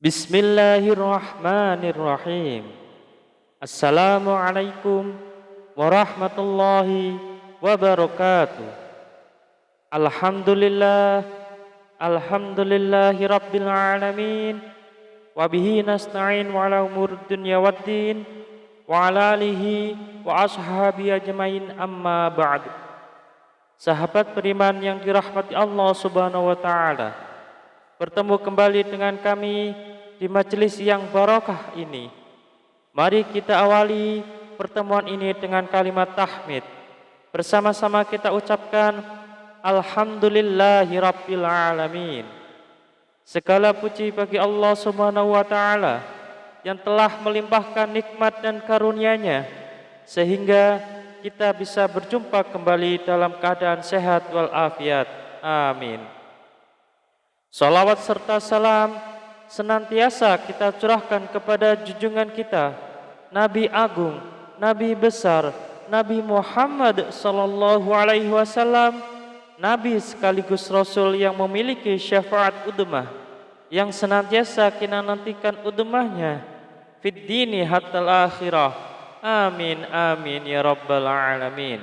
Bismillahirrahmanirrahim. Assalamualaikum warahmatullahi wabarakatuh. Alhamdulillah, alhamdulillahi rabbil alamin. Wabihi nasta'in wa ala umur dunya waddin wa ala alihi wa ashabi ajmain amma ba'du. Sahabat beriman yang dirahmati Allah subhanahu wa ta'ala, bertemu kembali dengan kami di majelis yang barokah ini. Mari kita awali pertemuan ini dengan kalimat tahmid. Bersama-sama kita ucapkan Alhamdulillahi Rabbil Alamin. Segala puji bagi Allah subhanahu wa ta'ala yang telah melimpahkan nikmat dan karunia-Nya sehingga kita bisa berjumpa kembali dalam keadaan sehat walafiat. Amin. Salawat serta salam senantiasa kita curahkan kepada junjungan kita, Nabi Agung, Nabi besar, Nabi Muhammad sallallahu alaihi wasallam, Nabi sekaligus Rasul yang memiliki syafaat udmah, yang senantiasa kita nantikan udmahnya fid dini hatta akhirah. Amin amin ya rabbal alamin.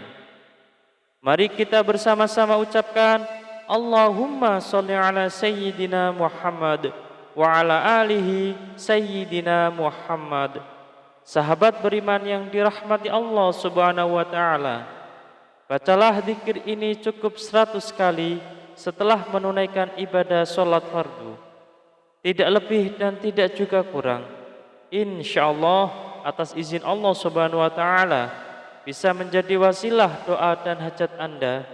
Mari kita bersama-sama ucapkan Allahumma sholli ala sayyidina Muhammad wa ala alihi sayyidina Muhammad. Sahabat beriman yang dirahmati Allah subhanahu wa ta'ala, bacalah zikir ini cukup 100 kali setelah menunaikan ibadah sholat fardu, tidak lebih dan tidak juga kurang. InsyaAllah atas izin Allah subhanahu wa ta'ala bisa menjadi wasilah doa dan hajat Anda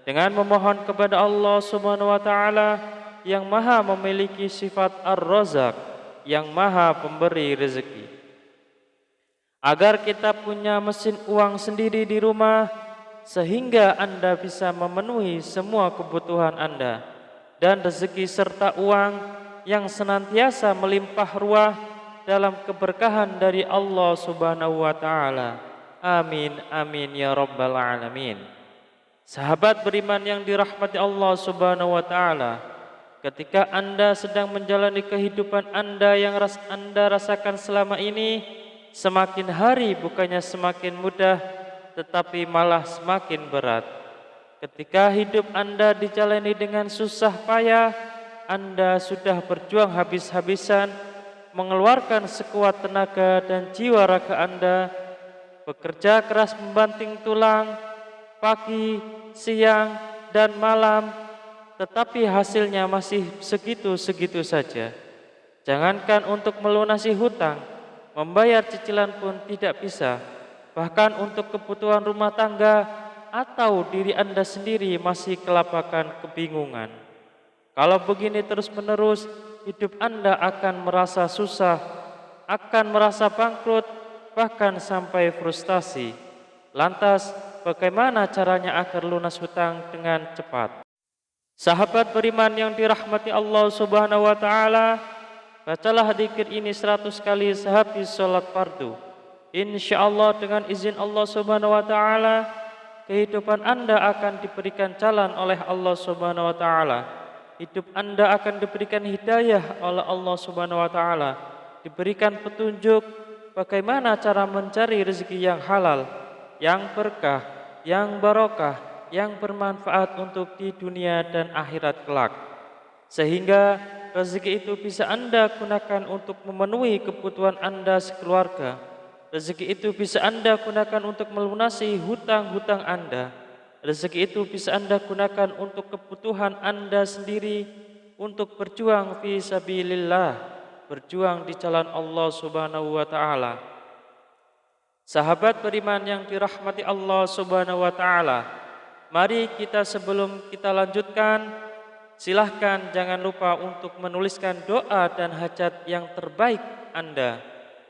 dengan memohon kepada Allah subhanahu wa ta'ala yang maha memiliki sifat Ar-Razak, yang maha pemberi rezeki, agar kita punya mesin uang sendiri di rumah sehingga Anda bisa memenuhi semua kebutuhan Anda, dan rezeki serta uang yang senantiasa melimpah ruah dalam keberkahan dari Allah subhanahu wa ta'ala. Amin amin ya rabbal alamin. Sahabat beriman yang dirahmati Allah subhanahu wa ta'ala, ketika Anda sedang menjalani kehidupan Anda yang Anda rasakan selama ini, semakin hari bukannya semakin mudah, tetapi malah semakin berat. Ketika hidup Anda dijalani dengan susah payah, Anda sudah berjuang habis-habisan, mengeluarkan sekuat tenaga dan jiwa raga Anda, bekerja keras membanting tulang, pagi, siang, dan malam, tetapi hasilnya masih segitu-segitu saja. Jangankan untuk melunasi hutang, membayar cicilan pun tidak bisa. Bahkan untuk kebutuhan rumah tangga atau diri Anda sendiri masih kelabakan kebingungan. Kalau begini terus-menerus, hidup Anda akan merasa susah, akan merasa bangkrut, bahkan sampai frustasi. Lantas, bagaimana caranya agar lunas hutang dengan cepat? Sahabat beriman yang dirahmati Allah subhanahu wa ta'ala, bacalah zikir ini 100 kali sehabis sholat fardu. InsyaAllah dengan izin Allah subhanahu wa ta'ala, kehidupan Anda akan diberikan jalan oleh Allah subhanahu wa ta'ala. Hidup Anda akan diberikan hidayah oleh Allah subhanahu wa ta'ala, diberikan petunjuk bagaimana cara mencari rezeki yang halal, yang berkah, yang barokah, yang bermanfaat untuk di dunia dan akhirat kelak, sehingga rezeki itu bisa Anda gunakan untuk memenuhi kebutuhan Anda sekeluarga. Rezeki itu bisa Anda gunakan untuk melunasi hutang-hutang Anda. Rezeki itu bisa Anda gunakan untuk kebutuhan Anda sendiri, untuk berjuang fi sabilillah, berjuang di jalan Allah subhanahu wa ta'ala. Sahabat beriman yang dirahmati Allah subhanahu wa ta'ala, mari kita sebelum kita lanjutkan, silahkan jangan lupa untuk menuliskan doa dan hajat yang terbaik Anda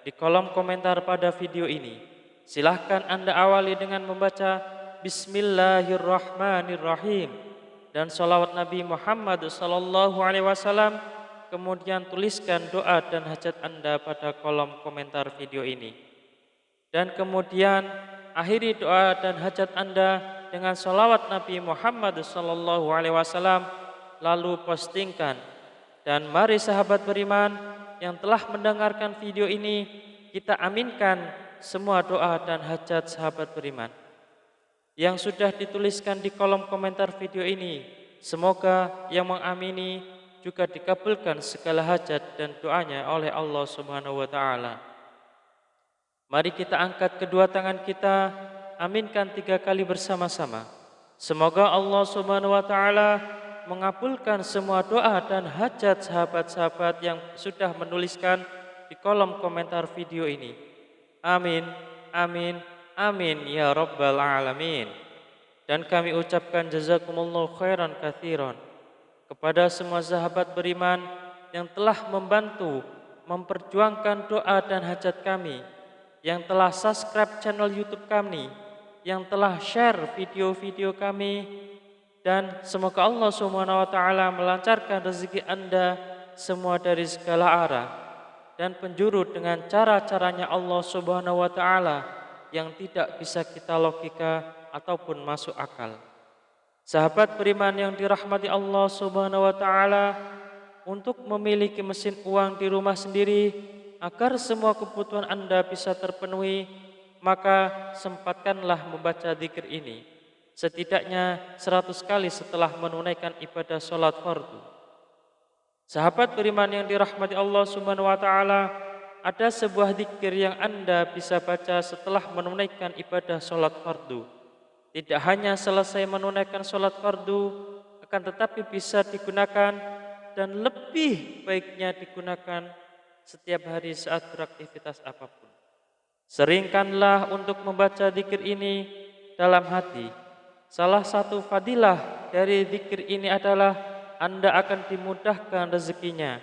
di kolom komentar pada video ini. Silahkan Anda awali dengan membaca Bismillahirrahmanirrahim dan sholawat Nabi Muhammad sallallahu alaihi wasallam. Kemudian tuliskan doa dan hajat Anda pada kolom komentar video ini. Dan kemudian akhiri doa dan hajat Anda dengan sholawat Nabi Muhammad sallallahu alaihi wasallam, lalu postingkan. Dan mari sahabat beriman, yang telah mendengarkan video ini, kita aminkan semua doa dan hajat sahabat beriman yang sudah dituliskan di kolom komentar video ini. Semoga yang mengamini juga dikabulkan segala hajat dan doanya oleh Allah Subhanahu wa taala. Mari kita angkat kedua tangan kita, aminkan 3 kali bersama-sama. Semoga Allah Subhanahu wa taala mengabulkan semua doa dan hajat sahabat-sahabat yang sudah menuliskan di kolom komentar video ini. Amin, amin, amin ya rabbal alamin. Dan kami ucapkan jazakumullahu khairan katsiran kepada semua sahabat beriman yang telah membantu memperjuangkan doa dan hajat kami, yang telah subscribe channel YouTube kami, yang telah share video-video kami, dan semoga Allah Subhanahu wa taala melancarkan rezeki Anda semua dari segala arah dan penjuru dengan cara-caranya Allah Subhanahu wa taala yang tidak bisa kita logika ataupun masuk akal. Sahabat beriman yang dirahmati Allah Subhanahu wa taala, untuk memiliki mesin uang di rumah sendiri agar semua kebutuhan Anda bisa terpenuhi, maka sempatkanlah membaca zikir ini setidaknya 100 kali setelah menunaikan ibadah sholat fardu. Sahabat beriman yang dirahmati Allah Subhanahu wa taala, ada sebuah zikir yang Anda bisa baca setelah menunaikan ibadah sholat fardu. Tidak hanya selesai menunaikan sholat fardu, akan tetapi bisa digunakan dan lebih baiknya digunakan setiap hari saat beraktivitas apapun. Seringkanlah untuk membaca zikir ini dalam hati. Salah satu fadilah dari zikir ini adalah Anda akan dimudahkan rezekinya.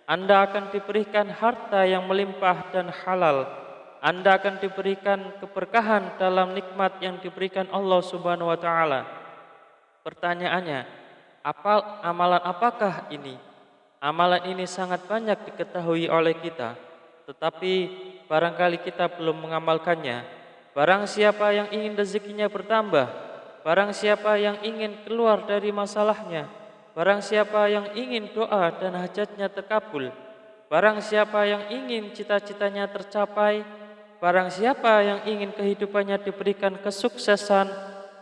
Anda akan diberikan harta yang melimpah dan halal. Anda akan diberikan keberkahan dalam nikmat yang diberikan Allah Subhanahu wa taala. Pertanyaannya, amalan apakah ini? Amalan ini sangat banyak diketahui oleh kita, tetapi barangkali kita belum mengamalkannya. Barang siapa yang ingin rezekinya bertambah, barang siapa yang ingin keluar dari masalahnya, barang siapa yang ingin doa dan hajatnya terkabul, barang siapa yang ingin cita-citanya tercapai, barang siapa yang ingin kehidupannya diberikan kesuksesan,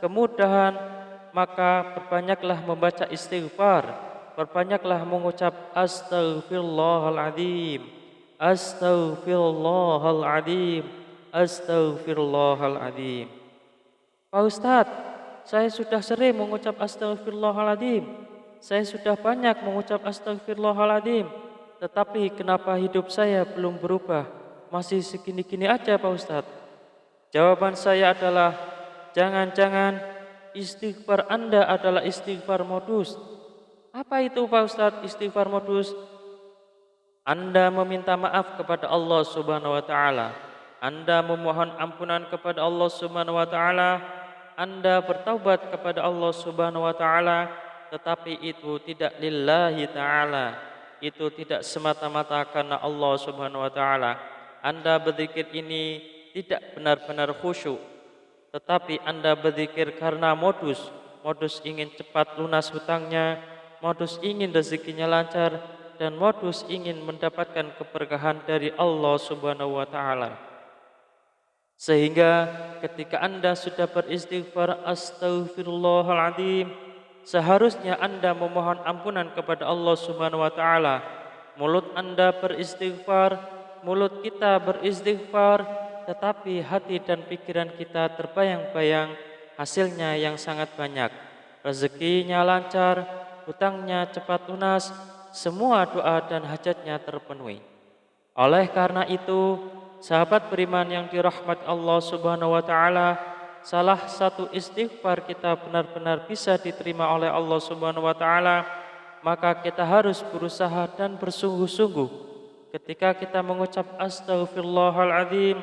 kemudahan, maka perbanyaklah membaca istighfar, perbanyaklah mengucap astaghfirullahaladzim, astaghfirullahaladzim, astaghfirullahaladzim. Pak Ustadz, saya sudah sering mengucap astaghfirullahaladzim, saya sudah banyak mengucap astaghfirullahaladzim, tetapi kenapa hidup saya belum berubah? Masih segini-gini aja Pak Ustadz. Jawaban saya adalah, jangan-jangan istighfar Anda adalah istighfar modus. Apa itu Pak Ustadz istighfar modus? Anda meminta maaf kepada Allah Subhanahu wa taala, Anda memohon ampunan kepada Allah Subhanahu wa taala, Anda bertaubat kepada Allah Subhanahu wa taala, tetapi itu tidak lillahi taala, itu tidak semata-mata karena Allah Subhanahu wa taala. Anda berzikir ini tidak benar-benar khusyuk, tetapi Anda berzikir karena modus ingin cepat lunas hutangnya, modus ingin rezekinya lancar, dan modus ingin mendapatkan keberkahan dari Allah Subhanahu wa taala. Sehingga ketika Anda sudah beristighfar astaghfirullahaladzim, seharusnya Anda memohon ampunan kepada Allah Subhanahu wa taala. Mulut Anda beristighfar, mulut kita beristighfar, tetapi hati dan pikiran kita terbayang-bayang hasilnya yang sangat banyak. Rezekinya lancar, hutangnya cepat lunas, semua doa dan hajatnya terpenuhi. Oleh karena itu, sahabat beriman yang dirahmati Allah Subhanahu wa taala, salah satu istighfar kita benar-benar bisa diterima oleh Allah Subhanahu wa taala, maka kita harus berusaha dan bersungguh-sungguh. Ketika kita mengucap astaghfirullahaladzim,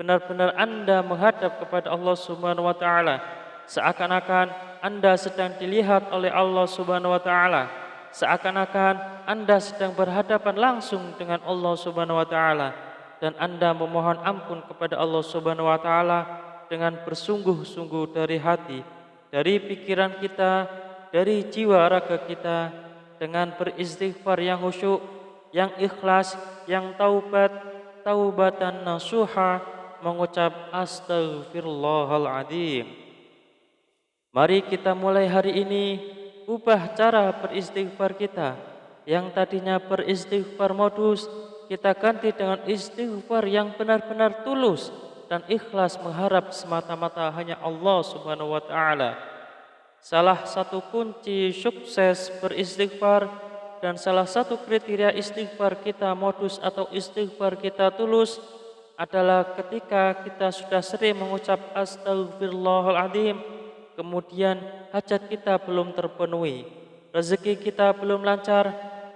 benar-benar Anda menghadap kepada Allah Subhanahu wa taala, seakan-akan Anda sedang dilihat oleh Allah Subhanahu wa taala, seakan-akan Anda sedang berhadapan langsung dengan Allah Subhanahu wa taala, dan Anda memohon ampun kepada Allah Subhanahu wa taala dengan bersungguh-sungguh dari hati, dari pikiran kita, dari jiwa raga kita, dengan beristighfar yang khusyuk, yang ikhlas, yang taubat, taubatan nasuha, mengucap astaghfirullahaladzim. Mari kita mulai hari ini ubah cara beristighfar kita. Yang tadinya beristighfar modus, kita ganti dengan istighfar yang benar-benar tulus dan ikhlas mengharap semata-mata hanya Allah Subhanahu wa taala. Salah satu kunci sukses beristighfar dan salah satu kriteria istighfar kita modus atau istighfar kita tulus adalah ketika kita sudah sering mengucap astaghfirullahaladzim, kemudian hajat kita belum terpenuhi, rezeki kita belum lancar,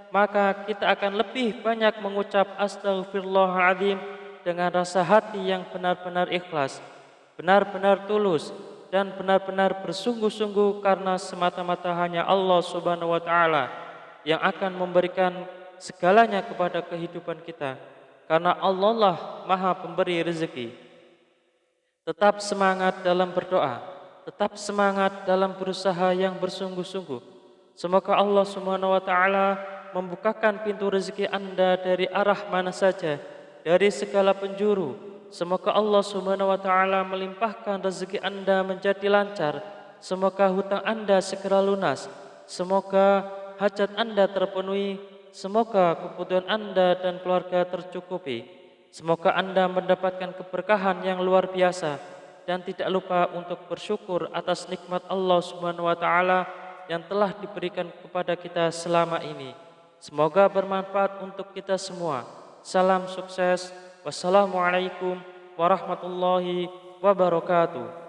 maka kita akan lebih banyak mengucap astaghfirullahaladzim dengan rasa hati yang benar-benar ikhlas, benar-benar tulus, dan benar-benar bersungguh-sungguh karena semata-mata hanya Allah Subhanahu wa taala yang akan memberikan segalanya kepada kehidupan kita, karena Allah lah Maha Pemberi rezeki. Tetap semangat dalam berdoa, tetap semangat dalam berusaha yang bersungguh-sungguh. Semoga Allah Subhanahu wa taala membukakan pintu rezeki Anda dari arah mana saja, dari segala penjuru. Semoga Allah Subhanahu wa taala melimpahkan rezeki Anda menjadi lancar. Semoga hutang Anda segera lunas. Semoga hajat Anda terpenuhi. Semoga kebutuhan Anda dan keluarga tercukupi. Semoga Anda mendapatkan keberkahan yang luar biasa dan tidak lupa untuk bersyukur atas nikmat Allah Subhanahu wa taala yang telah diberikan kepada kita selama ini. Semoga bermanfaat untuk kita semua. Salam sukses. Wassalamualaikum warahmatullahi wabarakatuh.